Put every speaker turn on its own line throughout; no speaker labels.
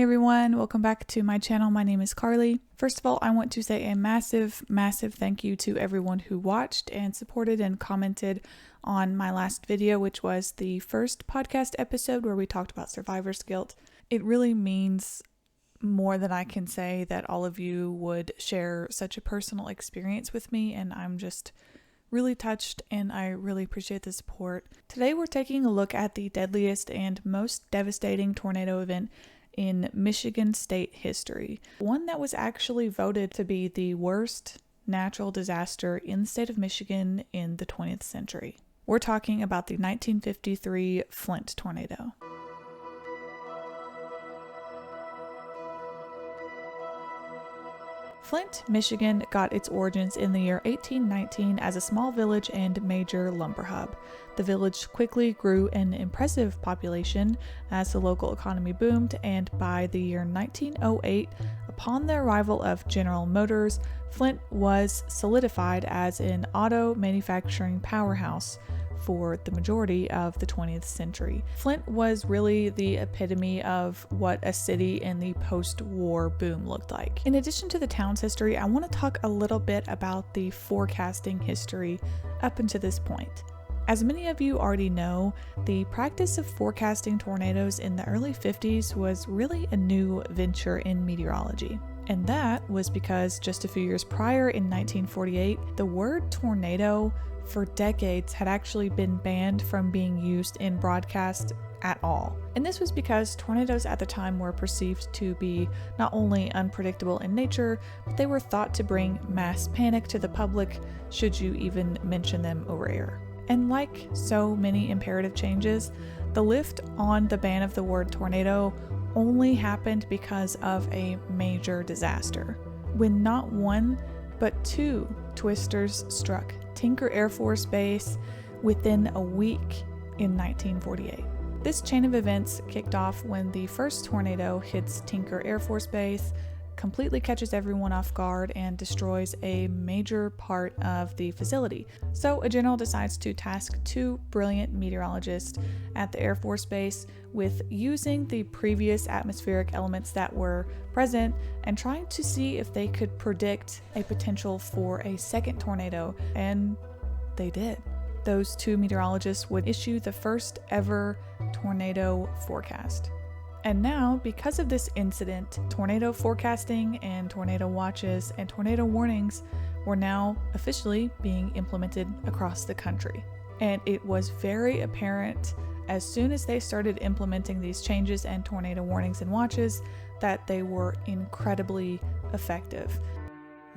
Hey everyone, welcome back to my channel. My name is Carly. First of all, I want to say a massive thank you to everyone who watched and supported and commented on my last video, which was the first podcast episode where we talked about survivor's guilt. It really means more than I can say that all of you would share such a personal experience with me, and I'm just really touched and I really appreciate the support. Today we're taking a look at the deadliest and most devastating tornado event in Michigan state history. One that was actually voted to be the worst natural disaster in the state of Michigan in the 20th century. We're talking about the 1953 Flint tornado. Flint, Michigan got its origins in the year 1819 as a small village and major lumber hub. The village quickly grew an impressive population as the local economy boomed, and by the year 1908, upon the arrival of General Motors, Flint was solidified as an auto manufacturing powerhouse for the majority of the 20th century. Flint was really the epitome of what a city in the post-war boom looked like. In addition to the town's history, I want to talk a little bit about the forecasting history up until this point. As many of you already know, the practice of forecasting tornadoes in the early 50s was really a new venture in meteorology. And that was because just a few years prior, in 1948, the word tornado for decades had actually been banned from being used in broadcast at all. And this was because tornadoes at the time were perceived to be not only unpredictable in nature, but they were thought to bring mass panic to the public should you even mention them over air. And like so many imperative changes, the lift on the ban of the word tornado only happened because of a major disaster, when not one, but two twisters struck Tinker Air Force Base within a week in 1948. This chain of events kicked off when the first tornado hits Tinker Air Force Base, completely catches everyone off guard, and destroys a major part of the facility. So a general decides to task two brilliant meteorologists at the Air Force Base with using the previous atmospheric elements that were present and trying to see if they could predict a potential for a second tornado, and they did. Those two meteorologists would issue the first ever tornado forecast. And now, because of this incident, tornado forecasting and tornado watches and tornado warnings were now officially being implemented across the country. And it was very apparent as soon as they started implementing these changes and tornado warnings and watches that they were incredibly effective.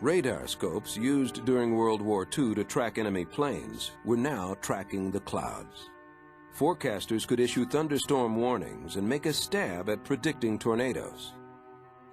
Radar scopes used during World War II to track enemy planes were now tracking the clouds. Forecasters could issue thunderstorm warnings and make a stab at predicting tornadoes.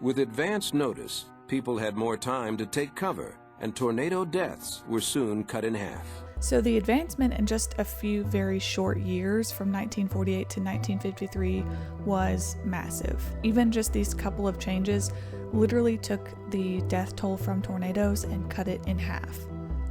With advance notice, people had more time to take cover, and tornado deaths were soon cut in half.
So the advancement in just a few very short years from 1948 to 1953 was massive. Even just these couple of changes literally took the death toll from tornadoes and cut it in half.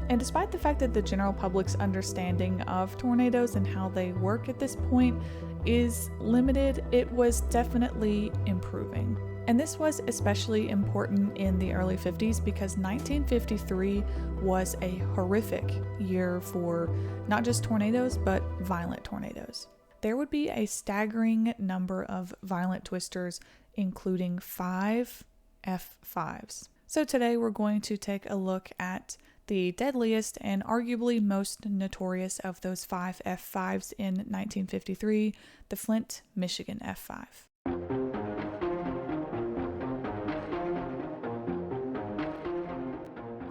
And despite the fact that the general public's understanding of tornadoes and how they work at this point is limited, it was definitely improving. And this was especially important in the early 50s because 1953 was a horrific year for not just tornadoes, but violent tornadoes. There would be a staggering number of violent twisters, including 5 F5s. So today we're going to take a look at the deadliest and arguably most notorious of those 5 F5s in 1953, the Flint, Michigan F5.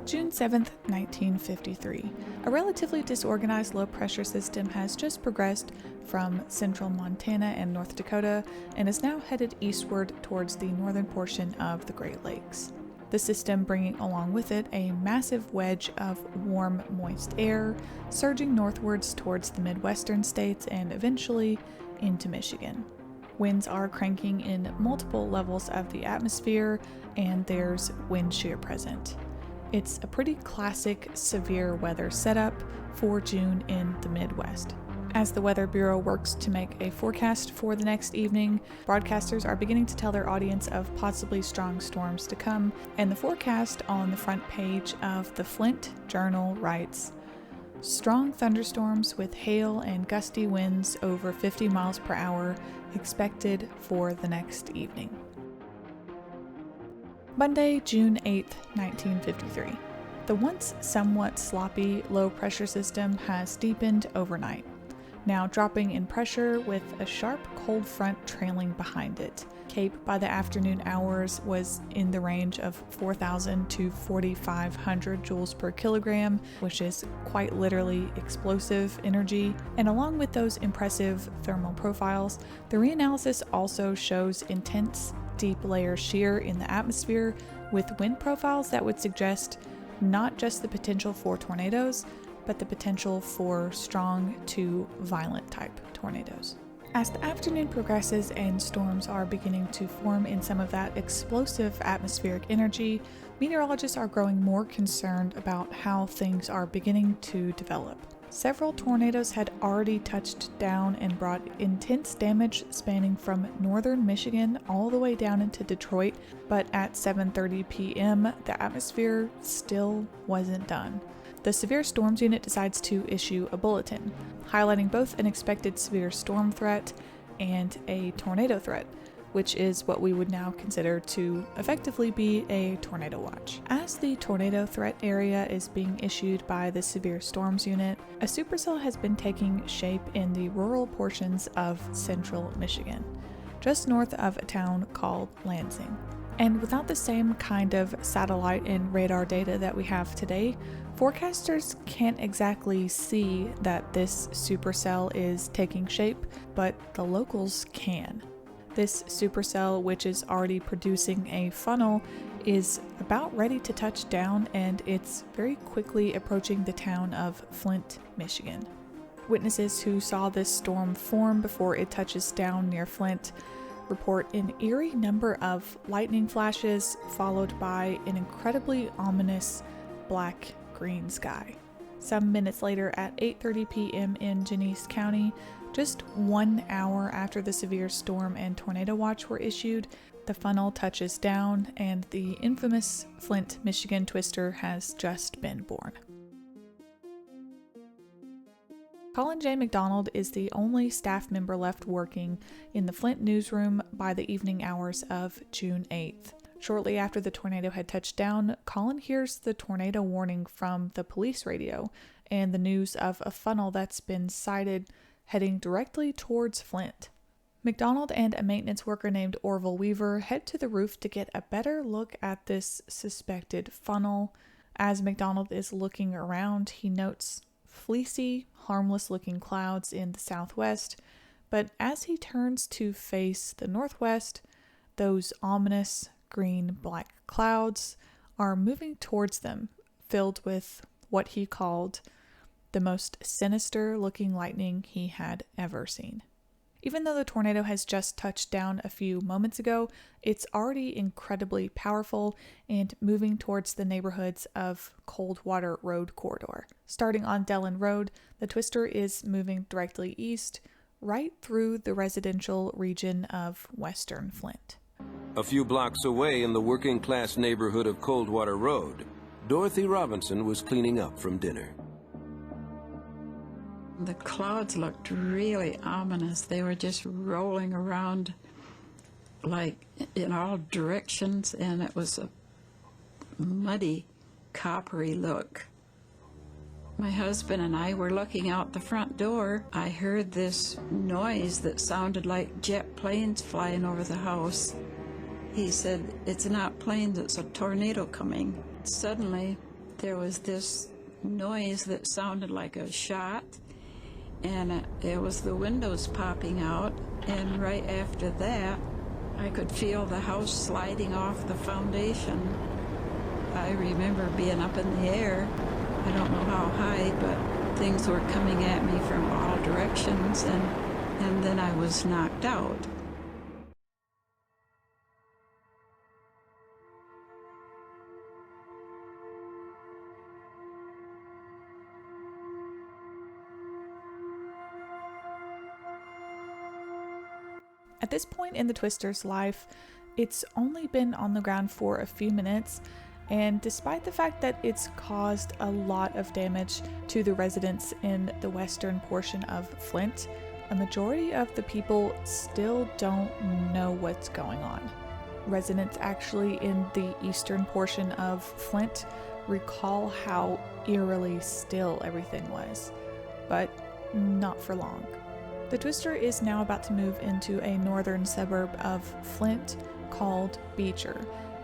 June 7th, 1953. A relatively disorganized low-pressure system has just progressed from central Montana and North Dakota and is now headed eastward towards the northern portion of the Great Lakes. The system bringing along with it a massive wedge of warm, moist air, surging northwards towards the Midwestern states and eventually into Michigan. Winds are cranking in multiple levels of the atmosphere, and there's wind shear present. It's a pretty classic severe weather setup for June in the Midwest. As the Weather Bureau works to make a forecast for the next evening, broadcasters are beginning to tell their audience of possibly strong storms to come, and the forecast on the front page of the Flint Journal writes, "Strong thunderstorms with hail and gusty winds over 50 miles per hour expected for the next evening." Monday, June 8, 1953. The once somewhat sloppy low-pressure system has deepened overnight, now dropping in pressure with a sharp cold front trailing behind it. Cape by the afternoon hours was in the range of 4,000 to 4,500 joules per kilogram, which is quite literally explosive energy. And along with those impressive thermal profiles, the reanalysis also shows intense deep layer shear in the atmosphere with wind profiles that would suggest not just the potential for tornadoes, but the potential for strong to violent type tornadoes. As the afternoon progresses and storms are beginning to form in some of that explosive atmospheric energy, meteorologists are growing more concerned about how things are beginning to develop. Several tornadoes had already touched down and brought intense damage spanning from northern Michigan all the way down into Detroit, but at 7:30 p.m., the atmosphere still wasn't done. The Severe Storms Unit decides to issue a bulletin, highlighting both an expected severe storm threat and a tornado threat, which is what we would now consider to effectively be a tornado watch. As the tornado threat area is being issued by the Severe Storms Unit, a supercell has been taking shape in the rural portions of central Michigan, just north of a town called Lansing. And without the same kind of satellite and radar data that we have today, forecasters can't exactly see that this supercell is taking shape, but the locals can. This supercell, which is already producing a funnel, is about ready to touch down, and it's very quickly approaching the town of Flint, Michigan. Witnesses who saw this storm form before it touches down near Flint report an eerie number of lightning flashes, followed by an incredibly ominous black-green sky. Some minutes later at 8:30 p.m. in Genesee County, just 1 hour after the severe storm and tornado watch were issued, the funnel touches down and the infamous Flint, Michigan twister has just been born. Colin J. McDonald is the only staff member left working in the Flint newsroom by the evening hours of June 8th. Shortly after the tornado had touched down, Colin hears the tornado warning from the police radio and the news of a funnel that's been sighted heading directly towards Flint. McDonald and a maintenance worker named Orville Weaver head to the roof to get a better look at this suspected funnel. As McDonald is looking around, he notes fleecy, harmless-looking clouds in the southwest, but as he turns to face the northwest, those ominous green-black clouds are moving towards them, filled with what he called the most sinister-looking lightning he had ever seen. Even though the tornado has just touched down a few moments ago, it's already incredibly powerful and moving towards the neighborhoods of Coldwater Road corridor. Starting on Dellen Road, the twister is moving directly east, right through the residential region of western Flint.
A few blocks away in the working-class neighborhood of Coldwater Road, Dorothy Robinson was cleaning up from dinner.
The clouds looked really ominous. They were just rolling around like in all directions, and it was a muddy, coppery look. My husband and I were looking out the front door. I heard this noise that sounded like jet planes flying over the house. He said, "It's not planes, it's a tornado coming." Suddenly, there was this noise that sounded like a shot, and it was the windows popping out, and right after that, I could feel the house sliding off the foundation. I remember being up in the air. I don't know how high, but things were coming at me from all directions, and then I was knocked out.
At this point in the Twister's life, it's only been on the ground for a few minutes, and despite the fact that it's caused a lot of damage to the residents in the western portion of Flint, a majority of the people still don't know what's going on. Residents actually in the eastern portion of Flint recall how eerily still everything was, but not for long. The Twister is now about to move into a northern suburb of Flint called Beecher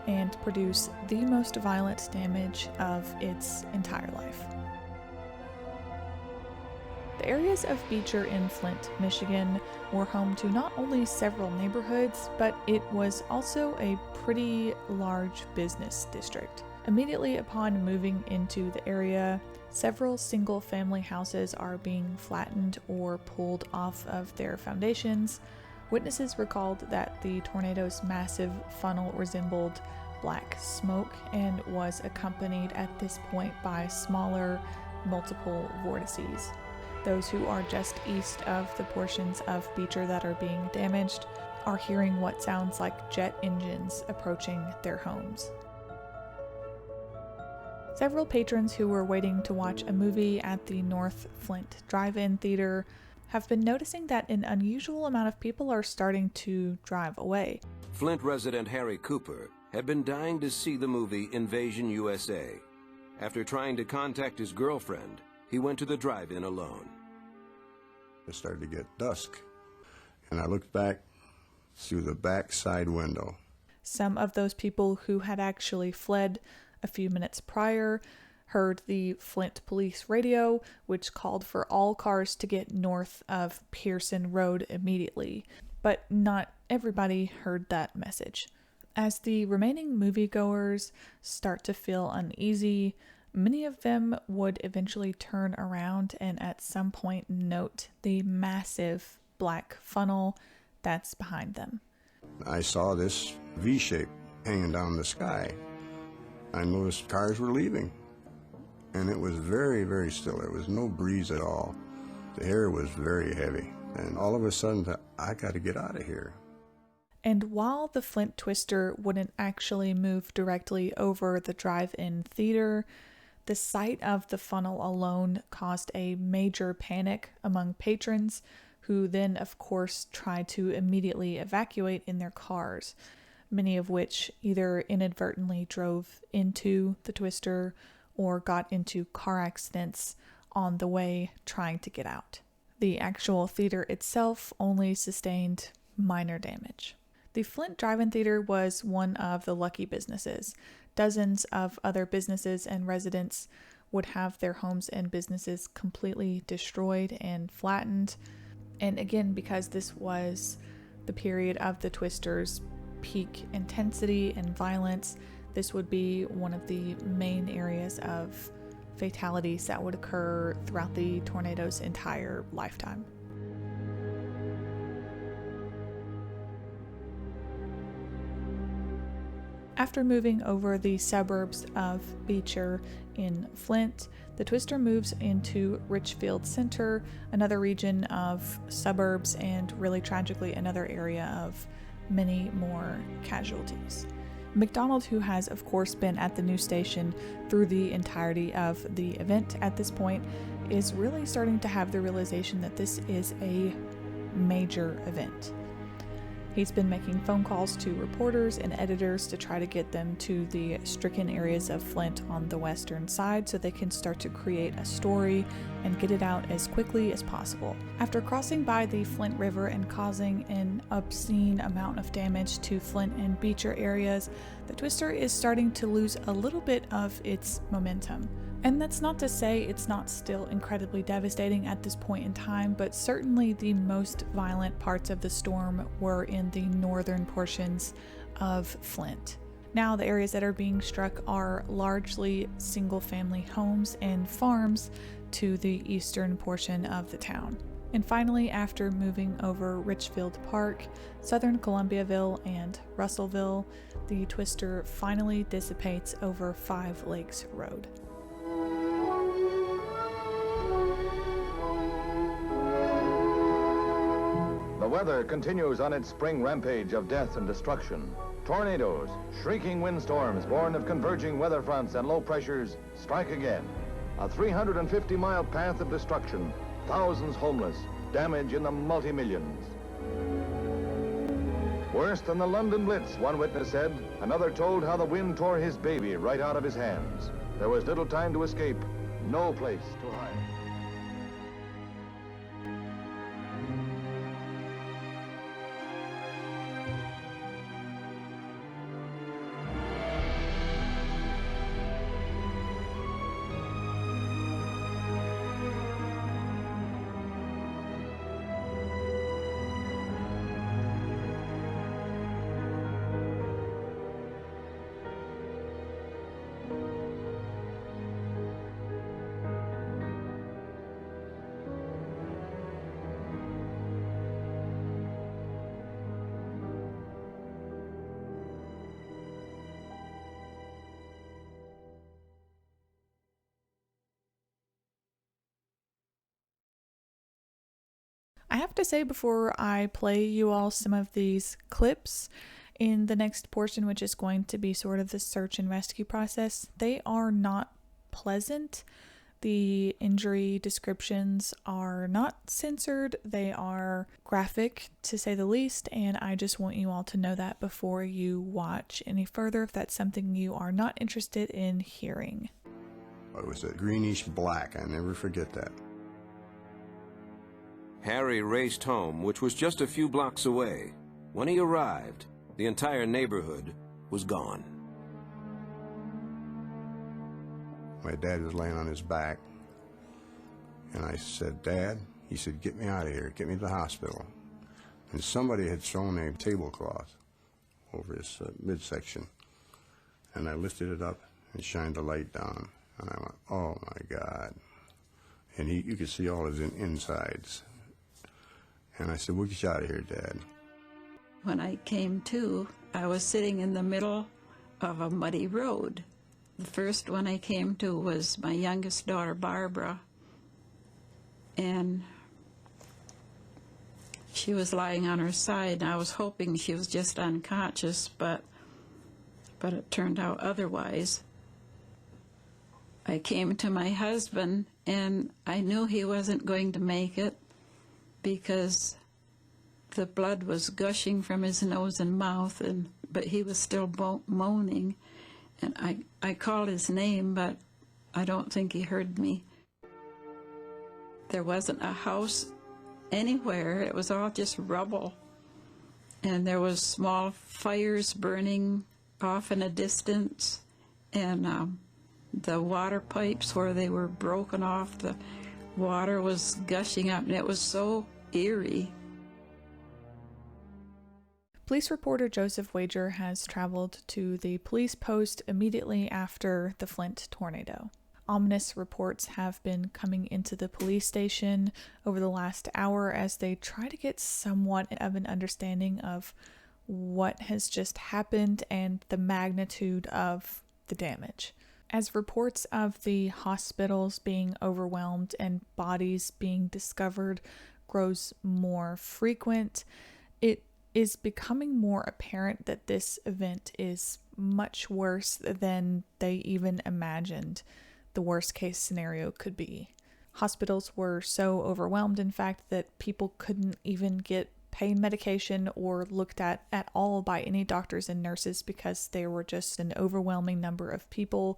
and produce the most violent damage of its entire life. The areas of Beecher in Flint, Michigan were home to not only several neighborhoods, but it was also a pretty large business district. Immediately upon moving into the area, several single-family houses are being flattened or pulled off of their foundations. Witnesses recalled that the tornado's massive funnel resembled black smoke and was accompanied at this point by smaller, multiple vortices. Those who are just east of the portions of Beecher that are being damaged are hearing what sounds like jet engines approaching their homes. Several patrons who were waiting to watch a movie at the North Flint Drive-In Theater have been noticing that an unusual amount of people are starting to drive away.
Flint resident Harry Cooper had been dying to see the movie Invasion USA. After trying to contact his girlfriend, he went to the drive-in alone.
It started to get dusk, and I looked back through the back side window.
Some of those people who had actually fled a few minutes prior heard the Flint police radio, which called for all cars to get north of Pearson Road immediately, but not everybody heard that message. As the remaining moviegoers start to feel uneasy, many of them would eventually turn around and at some point note the massive black funnel that's behind them.
I saw this V-shape hanging down the sky. I noticed cars were leaving, and it was very, very still. There was no breeze at all. The air was very heavy, and all of a sudden, I got to get out of here.
And while the Flint Twister wouldn't actually move directly over the drive-in theater, the sight of the funnel alone caused a major panic among patrons, who then, of course, tried to immediately evacuate in their cars, many of which either inadvertently drove into the Twister or got into car accidents on the way trying to get out. The actual theater itself only sustained minor damage. The Flint Drive-In Theater was one of the lucky businesses. Dozens of other businesses and residents would have their homes and businesses completely destroyed and flattened. And again, because this was the period of the Twister's peak intensity and violence, this would be one of the main areas of fatalities that would occur throughout the tornado's entire lifetime. After moving over the suburbs of Beecher in Flint, the Twister moves into Richfield Center, another region of suburbs, and really tragically another area of many more casualties. McDonald, who has of course been at the news station through the entirety of the event at this point, is really starting to have the realization that this is a major event. He's been making phone calls to reporters and editors to try to get them to the stricken areas of Flint on the western side so they can start to create a story and get it out as quickly as possible. After crossing by the Flint River and causing an obscene amount of damage to Flint and Beecher areas, the Twister is starting to lose a little bit of its momentum. And that's not to say it's not still incredibly devastating at this point in time, but certainly the most violent parts of the storm were in the northern portions of Flint. Now the areas that are being struck are largely single-family homes and farms to the eastern portion of the town. And finally, after moving over Richfield Park, southern Columbiaville, and Russellville, the Twister finally dissipates over 5 Lakes Road.
The weather continues on its spring rampage of death and destruction. Tornadoes, shrieking windstorms born of converging weather fronts and low pressures strike again. A 350-mile path of destruction, thousands homeless, damage in the multi-millions. Worse than the London Blitz, one witness said. Another told how the wind tore his baby right out of his hands. There was little time to escape, no place to hide.
I have to say, before I play you all some of these clips in the next portion, which is going to be sort of the search and rescue process, they are not pleasant. The injury descriptions are not censored. They are graphic, to say the least, and I just want you all to know that before you watch any further, if that's something you are not interested in hearing.
It was a greenish black. I never forget that.
Harry raced home, which was just a few blocks away. When he arrived, the entire neighborhood was gone.
My dad was laying on his back, and I said, "Dad," he said, "get me out of here, get me to the hospital." And somebody had thrown a tablecloth over his midsection, and I lifted it up and shined the light down, and I went, "Oh my God." And you could see all his insides. And I said, "We'll get you out of here, Dad."
When I came to, I was sitting in the middle of a muddy road. The first one I came to was my youngest daughter, Barbara, and she was lying on her side. I was hoping she was just unconscious, but it turned out otherwise. I came to my husband, and I knew he wasn't going to make it because the blood was gushing from his nose and mouth, but he was still moaning. And I called his name, but I don't think he heard me. There wasn't a house anywhere. It was all just rubble. And there was small fires burning off in a distance. And the water pipes where they were broken off, the water was gushing up, and it was so eerie.
Police reporter Joseph Wager has traveled to the police post immediately after the Flint tornado. Ominous reports have been coming into the police station over the last hour as they try to get somewhat of an understanding of what has just happened and the magnitude of the damage. As reports of the hospitals being overwhelmed and bodies being discovered grows more frequent, it is becoming more apparent that this event is much worse than they even imagined the worst case scenario could be. Hospitals were so overwhelmed, in fact, that people couldn't even get pain medication or looked at all by any doctors and nurses because there were just an overwhelming number of people.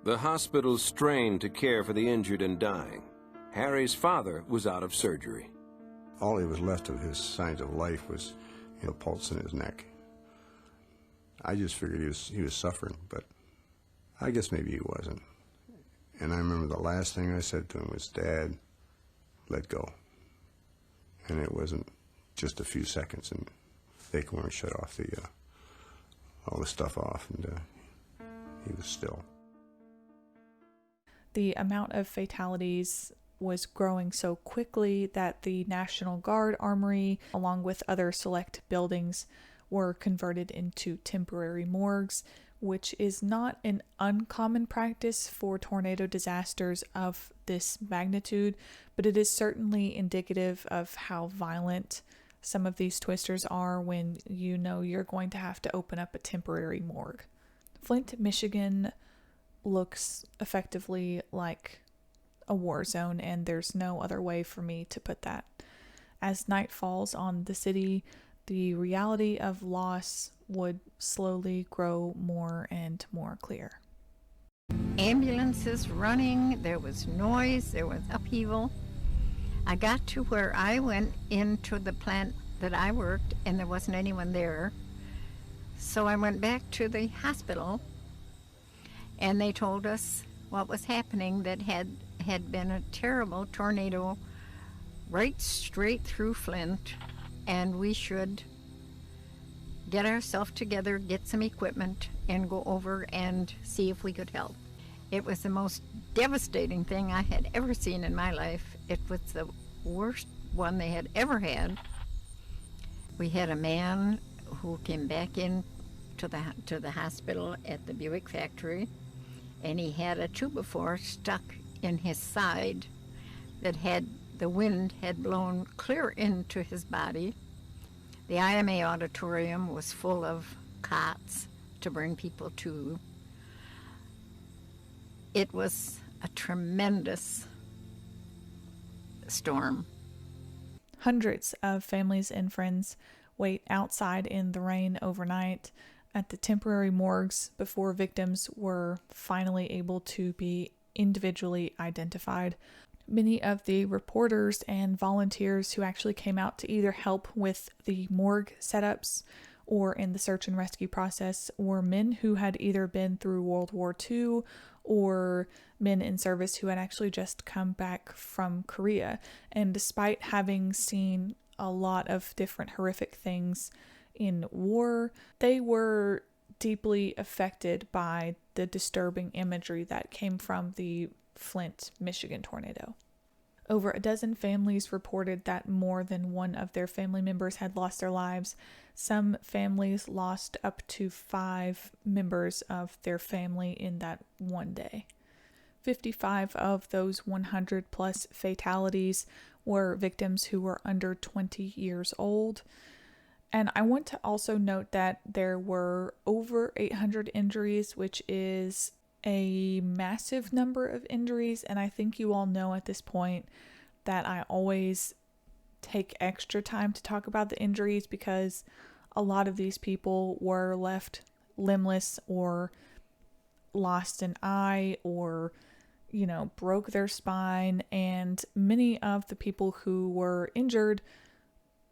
The hospitals strained to care for the injured and dying. Harry's father was out of surgery.
All that was left of his signs of life was, pulse in his neck. I just figured he was suffering, but I guess maybe he wasn't. And I remember the last thing I said to him was, "Dad, let go." And it wasn't just a few seconds, and they weren't shut off all the stuff off, and he was still.
The amount of fatalities was growing so quickly that the National Guard Armory, along with other select buildings, were converted into temporary morgues, which is not an uncommon practice for tornado disasters of this magnitude, but it is certainly indicative of how violent some of these twisters are when you know you're going to have to open up a temporary morgue. Flint, Michigan looks effectively like a war zone, and there's no other way for me to put that. As night falls on the city, the reality of loss would slowly grow more and more clear.
Ambulances running, there was noise, there was upheaval. I got to where I went into the plant that I worked, and there wasn't anyone there. So I went back to the hospital, and they told us what was happening, that had been a terrible tornado right straight through Flint, and we should get ourselves together, get some equipment, and go over and see if we could help. It was the most devastating thing I had ever seen in my life. It was the worst one they had ever had. We had a man who came back in to the hospital at the Buick factory, and he had a 2x4 stuck in his side that the wind had blown clear into his body. The IMA auditorium was full of cots to bring people to. It was a tremendous storm.
Hundreds of families and friends wait outside in the rain overnight at the temporary morgues before victims were finally able to be individually identified. Many of the reporters and volunteers who actually came out to either help with the morgue setups or in the search and rescue process were men who had either been through World War II or men in service who had actually just come back from Korea. And despite having seen a lot of different horrific things in war, they were deeply affected by the disturbing imagery that came from the Flint, Michigan tornado. Over a dozen families reported that more than one of their family members had lost their lives. Some families lost up to 5 members of their family in that one day. 55 of those 100 plus fatalities were victims who were under 20 years old. And I want to also note that there were over 800 injuries, which is a massive number of injuries. And I think you all know at this point that I always take extra time to talk about the injuries because a lot of these people were left limbless or lost an eye or, broke their spine. And many of the people who were injured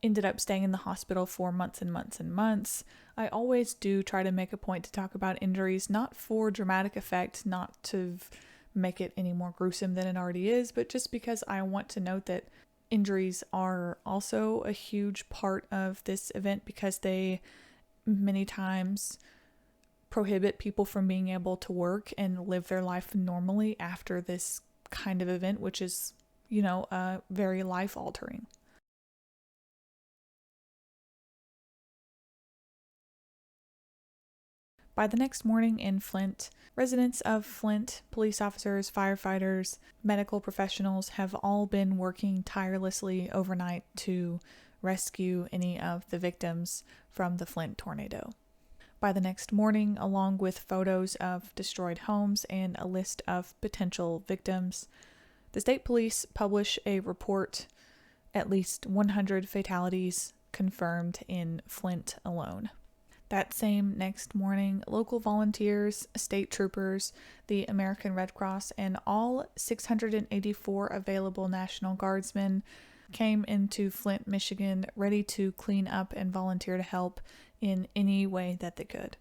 ended up staying in the hospital for months and months and months. I always do try to make a point to talk about injuries, not for dramatic effect, not to make it any more gruesome than it already is, but just because I want to note that injuries are also a huge part of this event because they many times prohibit people from being able to work and live their life normally after this kind of event, which is, very life-altering. By the next morning in Flint, residents of Flint, police officers, firefighters, medical professionals have all been working tirelessly overnight to rescue any of the victims from the Flint tornado. By the next morning, along with photos of destroyed homes and a list of potential victims, the state police publish a report, at least 100 fatalities confirmed in Flint alone. That same next morning, local volunteers, state troopers, the American Red Cross, and all 684 available National Guardsmen came into Flint, Michigan, ready to clean up and volunteer to help in any way that they could.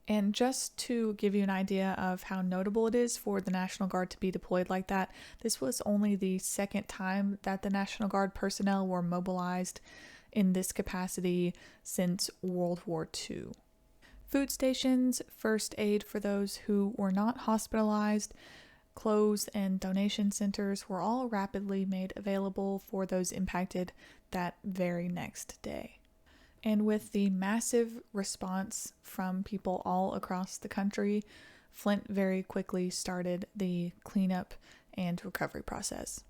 And just to give you an idea of how notable it is for the National Guard to be deployed like that, this was only the second time that the National Guard personnel were mobilized in this capacity since World War II. Food stations, first aid for those who were not hospitalized, clothes and donation centers were all rapidly made available for those impacted that very next day. And with the massive response from people all across the country, Flint very quickly started the cleanup and recovery process.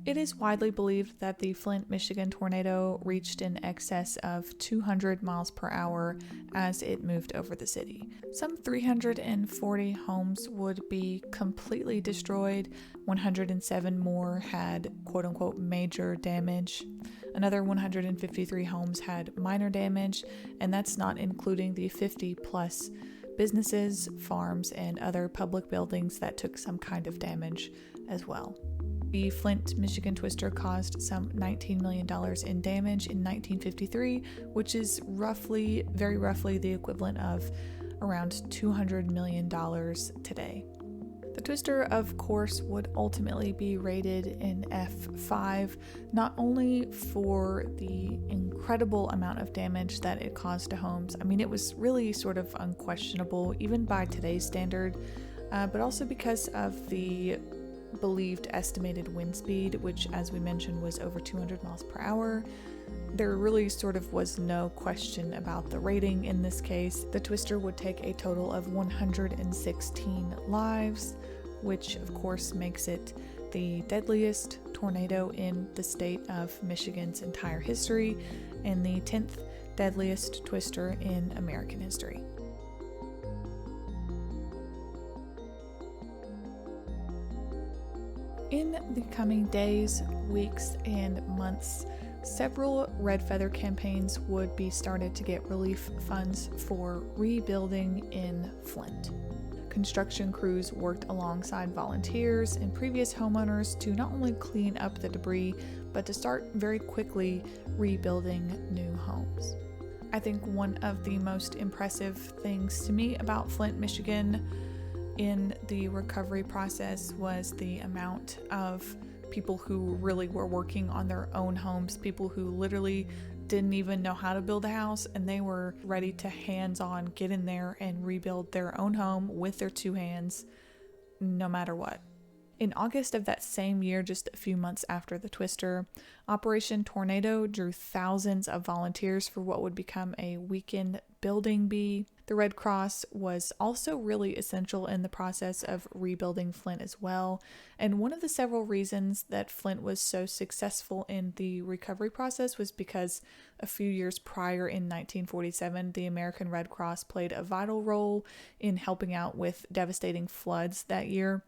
It is widely believed that the Flint, Michigan tornado reached in excess of 200 miles per hour as it moved over the city. Some 340 homes would be completely destroyed. 107 more had quote-unquote major damage. Another 153 homes had minor damage, and that's not including the 50 plus businesses, farms, and other public buildings that took some kind of damage as well. The Flint, Michigan twister caused some $19 million in damage in 1953, which is very roughly the equivalent of around $200 million today. The twister, of course, would ultimately be rated an F5, not only for the incredible amount of damage that it caused to homes. I mean, it was really sort of unquestionable, even by today's standard, but also because of the believed estimated wind speed, which, as we mentioned, was over 200 miles per hour. There really sort of was no question about the rating in this case. The twister would take a total of 116 lives, which of course makes it the deadliest tornado in the state of Michigan's entire history and the 10th deadliest twister in American history. In the coming days, weeks, and months, several red feather campaigns would be started to get relief funds for rebuilding in Flint. Construction crews worked alongside volunteers and previous homeowners to not only clean up the debris, but to start very quickly rebuilding new homes. I think one of the most impressive things to me about Flint, Michigan in the recovery process was the amount of people who really were working on their own homes, people who literally didn't even know how to build a house, and they were ready to hands-on get in there and rebuild their own home with their two hands, no matter what. In August of that same year, just a few months after the twister, Operation Tornado drew thousands of volunteers for what would become a weekend building bee. The Red Cross was also really essential in the process of rebuilding Flint as well, and one of the several reasons that Flint was so successful in the recovery process was because a few years prior, in 1947, the American Red Cross played a vital role in helping out with devastating floods that year.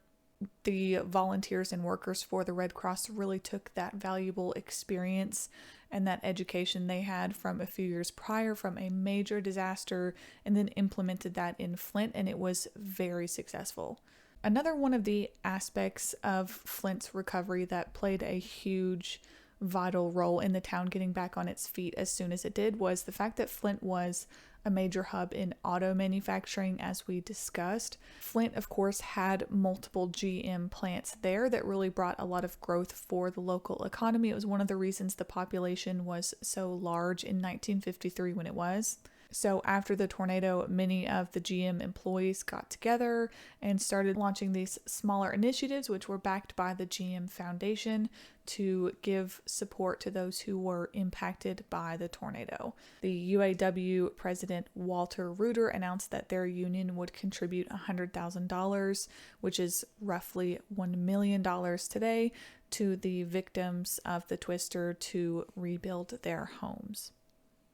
The volunteers and workers for the Red Cross really took that valuable experience and that education they had from a few years prior from a major disaster and then implemented that in Flint, and it was very successful. Another one of the aspects of Flint's recovery that played a huge vital role in the town getting back on its feet as soon as it did was the fact that Flint was a major hub in auto manufacturing, as we discussed. Flint, of course, had multiple GM plants there that really brought a lot of growth for the local economy. It was one of the reasons the population was so large in 1953 when it was. So after the tornado, many of the GM employees got together and started launching these smaller initiatives, which were backed by the GM Foundation to give support to those who were impacted by the tornado. The UAW president, Walter Reuter, announced that their union would contribute $100,000, which is roughly $1 million today, to the victims of the twister to rebuild their homes.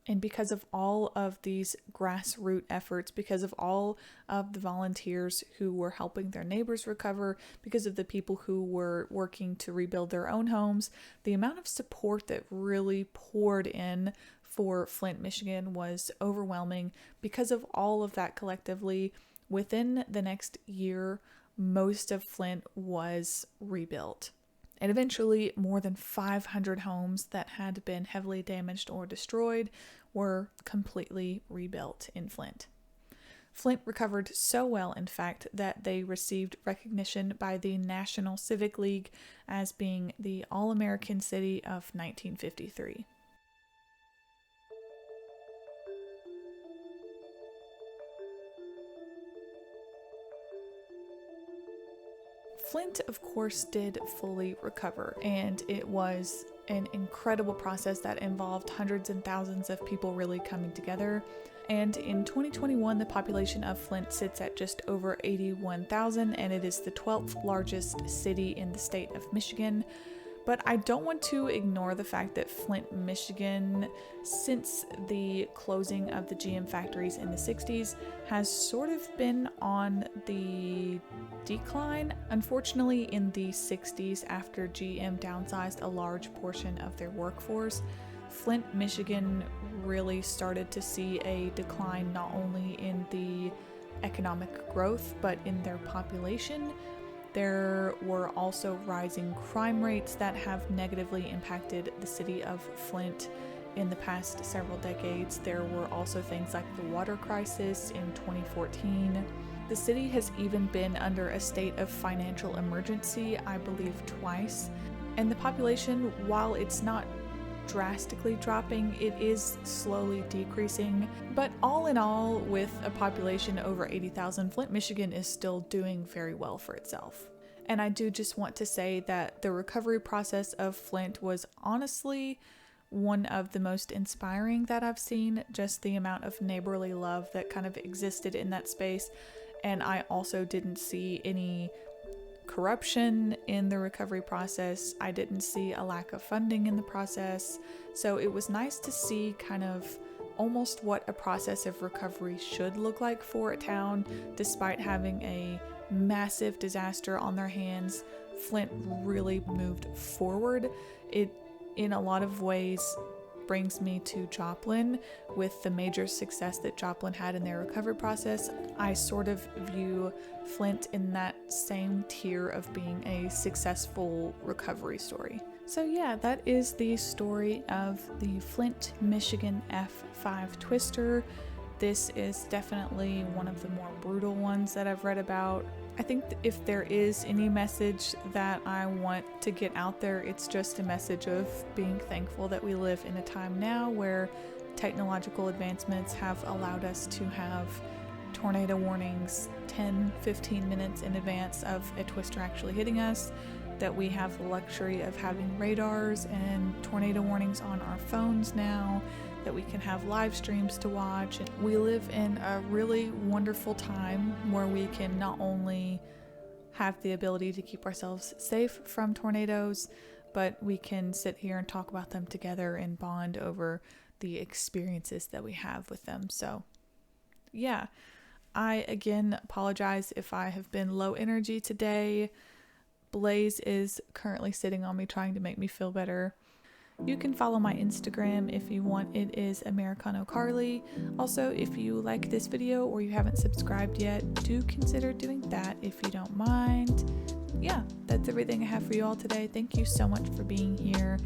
And because of all of these grassroots efforts, because of all of the volunteers who were helping their neighbors recover, because of the people who were working to rebuild their own homes, the amount of support that really poured in for Flint, Michigan was overwhelming. Because of all of that collectively, within the next year, most of Flint was rebuilt. And eventually, more than 500 homes that had been heavily damaged or destroyed were completely rebuilt in Flint. Flint recovered so well, in fact, that they received recognition by the National Civic League as being the All-American City of 1953. Flint, of course, did fully recover, and it was an incredible process that involved hundreds and thousands of people really coming together. And in 2021, the population of Flint sits at just over 81,000, and it is the 12th largest city in the state of Michigan. But I don't want to ignore the fact that Flint, Michigan, since the closing of the GM factories in the 60s, has sort of been on the decline. Unfortunately, in the 60s, after GM downsized a large portion of their workforce, Flint, Michigan really started to see a decline not only in the economic growth, but in their population. There were also rising crime rates that have negatively impacted the city of Flint in the past several decades. There were also things like the water crisis in 2014. The city has even been under a state of financial emergency, I believe, twice. And the population, while it's not drastically dropping, it is slowly decreasing. But all in all, with a population over 80,000, Flint, Michigan is still doing very well for itself. And I do just want to say that the recovery process of Flint was honestly one of the most inspiring that I've seen, just the amount of neighborly love that kind of existed in that space. And I also didn't see any corruption in the recovery process. I didn't see a lack of funding in the process. So it was nice to see kind of almost what a process of recovery should look like for a town, despite having a massive disaster on their hands. Flint really moved forward. It, in a lot of ways, brings me to Joplin with the major success that Joplin had in their recovery process. I sort of view Flint in that same tier of being a successful recovery story. So yeah, that is the story of the Flint, Michigan F5 Twister. This is definitely one of the more brutal ones that I've read about. I think if there is any message that I want to get out there, it's just a message of being thankful that we live in a time now where technological advancements have allowed us to have tornado warnings 10-15 minutes in advance of a twister actually hitting us, that we have the luxury of having radars and tornado warnings on our phones now, that we can have live streams to watch. And we live in a really wonderful time where we can not only have the ability to keep ourselves safe from tornadoes, but we can sit here and talk about them together and bond over the experiences that we have with them. So yeah, I again apologize if I have been low energy today. Blaze is currently sitting on me trying to make me feel better. You can follow my Instagram if you want. It is Americano Carly. Also, if you like this video or you haven't subscribed yet, do consider doing that if you don't mind. Yeah, that's everything I have for you all today. Thank you so much for being here.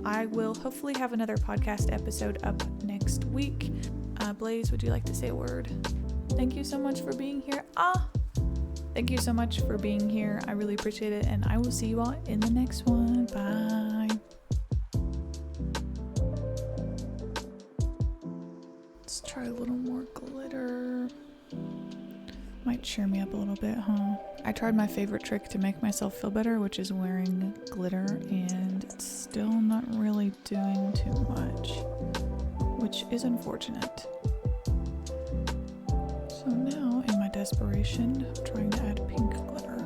I will hopefully have another podcast episode up next week. Blaze, would you like to say a word? Thank you so much for being here. Thank you so much for being here. I really appreciate it, and I will see you all in the next one. Bye. Let's try a little more glitter. Might cheer me up a little bit, huh? I tried my favorite trick to make myself feel better, which is wearing glitter, and it's still not really doing too much, which is unfortunate. So now, in my desperation, I'm trying to add pink glitter.